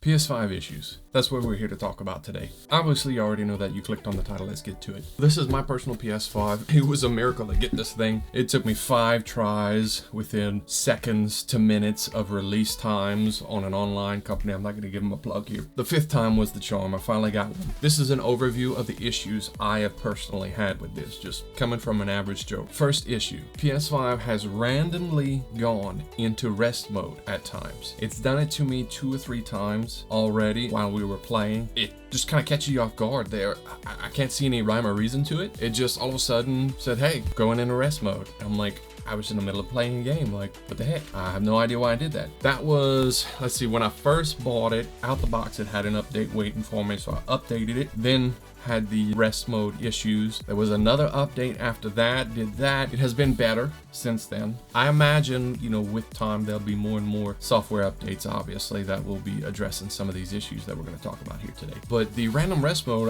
PS5 issues. That's what we're here to talk about today. Obviously, you already know that. You clicked on the title. Let's get to it. This is my personal PS5. It was a miracle to get this thing. It took me 5 tries within seconds to minutes of release times on an online company. I'm not going to give them a plug here. The 5th time was the charm. I finally got one. This is an overview of the issues I have personally had with this, just coming from an average Joe. First issue, PS5 has randomly gone into rest mode at times. It's done it to me 2 or 3 times already while we were playing. It just kind of catches you off guard there. I can't see any rhyme or reason to it. It just all of a sudden said, hey, going into rest mode. I'm like, I was in the middle of playing a game, like, what the heck? I have no idea why I did that. That was, let's see, when I first bought it, out the box it had an update waiting for me, so I updated it, then had the rest mode issues. There was another update after that, did that. It has been better since then. I imagine, you know, with time there'll be more and more software updates, obviously, that will be addressing some of these issues that we're going to talk about here today. But the random rest mode,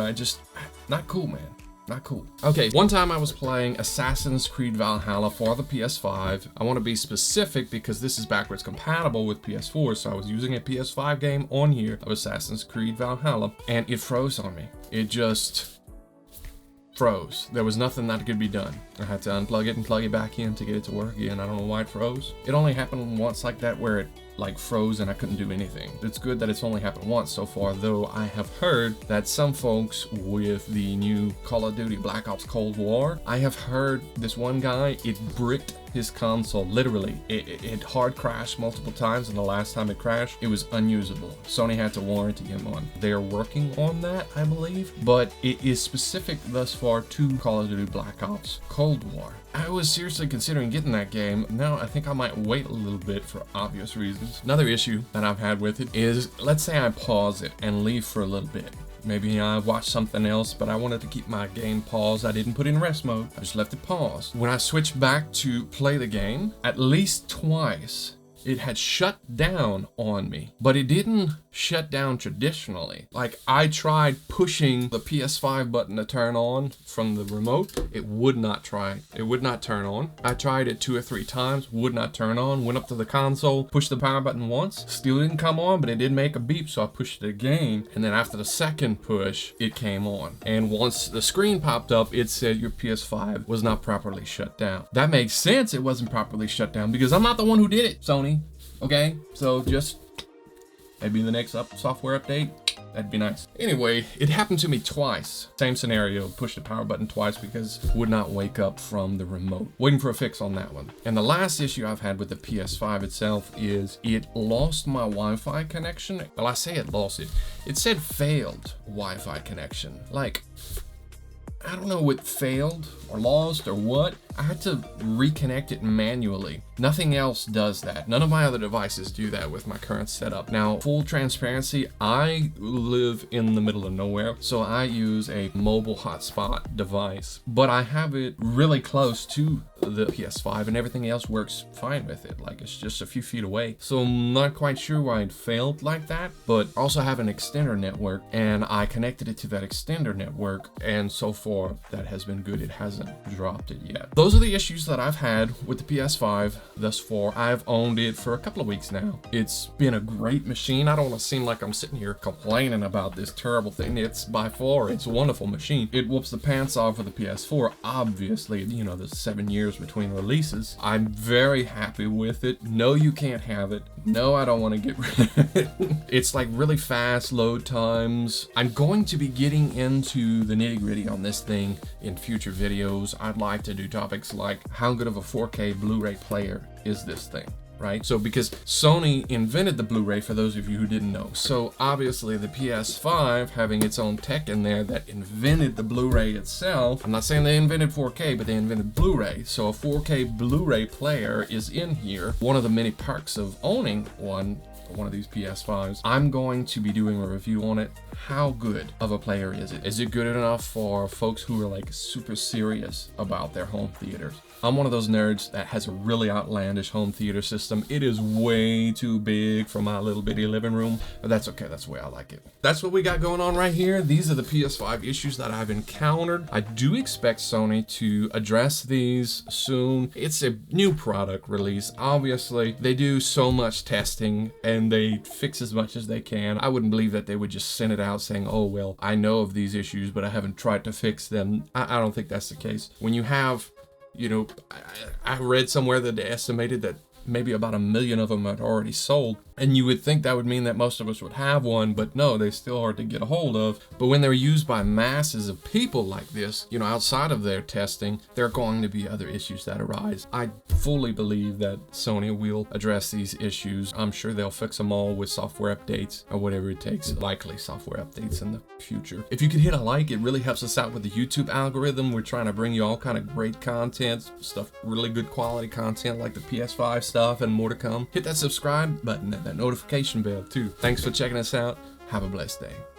not cool, man. Not cool. Okay, one time I was playing Assassin's Creed Valhalla for the PS5. I want to be specific because this is backwards compatible with PS4, so I was using a PS5 game on here of Assassin's Creed Valhalla, and it froze on me. It just froze. There was nothing that could be done. I had to unplug it and plug it back in to get it to work again. I don't know why it froze. It only happened once like that where it like froze and I couldn't do anything. It's good that it's only happened once so far, though I have heard that some folks with the new Call of Duty Black Ops Cold War, I have heard this one guy, it bricked his console, literally. It hard crashed multiple times, and the last time it crashed, it was unusable. Sony had to warranty him on. They're working on that, I believe, but it is specific thus far to Call of Duty Black Ops Cold War. I was seriously considering getting that game. Now I think I might wait a little bit for obvious reasons. Another issue that I've had with it is, let's say I pause it and leave for a little bit. Maybe I watched something else, but I wanted to keep my game paused. I didn't put it in rest mode. I just left it paused. When I switched back to play the game, at least twice, it had shut down on me, but it didn't shut down traditionally. Like, I tried pushing the PS5 button to turn on from the remote. It would not turn on. I tried it 2 or 3 times, would not turn on. Went up to the console, pushed the power button once, still didn't come on, but it did make a beep, so I pushed it again. And then after the second push, it came on. And once the screen popped up, it said your PS5 was not properly shut down. That makes sense, it wasn't properly shut down because I'm not the one who did it, Sony. Okay, so just maybe the next software update, that'd be nice. Anyway, it happened to me twice. Same scenario, pushed the power button twice because it would not wake up from the remote. Waiting for a fix on that one. And the last issue I've had with the PS5 itself is it lost my Wi-Fi connection. Well, I say it lost it. It said failed Wi-Fi connection. Like, I don't know what failed or lost or what. I had to reconnect it manually. Nothing else does that. None of my other devices do that with my current setup. Now, full transparency, I live in the middle of nowhere, so I use a mobile hotspot device, but I have it really close to the PS5 and everything else works fine with it. Like, it's just a few feet away. So I'm not quite sure why it failed like that, but I also have an extender network and I connected it to that extender network, and so far that has been good. It hasn't dropped it yet. Those are the issues that I've had with the PS5 thus far. I've owned it for a couple of weeks now. It's been a great machine. I don't want to seem like I'm sitting here complaining about this terrible thing. It's a wonderful machine. It whoops the pants off of the PS4. Obviously, you know, there's 7 years between releases. I'm very happy with it. No, you can't have it. No, I don't want to get rid of it. It's like really fast load times. I'm going to be getting into the nitty-gritty on this thing in future videos. I'd like to do topics like how good of a 4K Blu-ray player is this thing, right? So because Sony invented the Blu-ray, for those of you who didn't know. So obviously the PS5 having its own tech in there that invented the Blu-ray itself. I'm not saying they invented 4K, but they invented Blu-ray. So a 4K Blu-ray player is in here. One of the many perks of owning one of these PS5s. I'm going to be doing a review on it. How good of a player is it? Is it good enough for folks who are like super serious about their home theaters? I'm one of those nerds that has a really outlandish home theater system. It is way too big for my little bitty living room, but that's okay. That's the way I like it. That's what we got going on right here. These are the PS5 issues that I've encountered. I do expect Sony to address these soon. It's a new product release. Obviously, they do so much testing, and and they fix as much as they can. I wouldn't believe that they would just send it out saying, oh, well, I know of these issues, but I haven't tried to fix them. I don't think that's the case. When you have, you know, I read somewhere that they estimated that maybe about 1 million of them had already sold. And you would think that would mean that most of us would have one, but no, they're still hard to get a hold of. But when they're used by masses of people like this, you know, outside of their testing, there are going to be other issues that arise. I fully believe that Sony will address these issues. I'm sure they'll fix them all with software updates or whatever it takes, likely software updates in the future. If you could hit a like, it really helps us out with the YouTube algorithm. We're trying to bring you all kind of great content, stuff, really good quality content like the PS5 stuff and more to come. Hit that subscribe button and that notification bell too. Thanks for checking us out. Have a blessed day.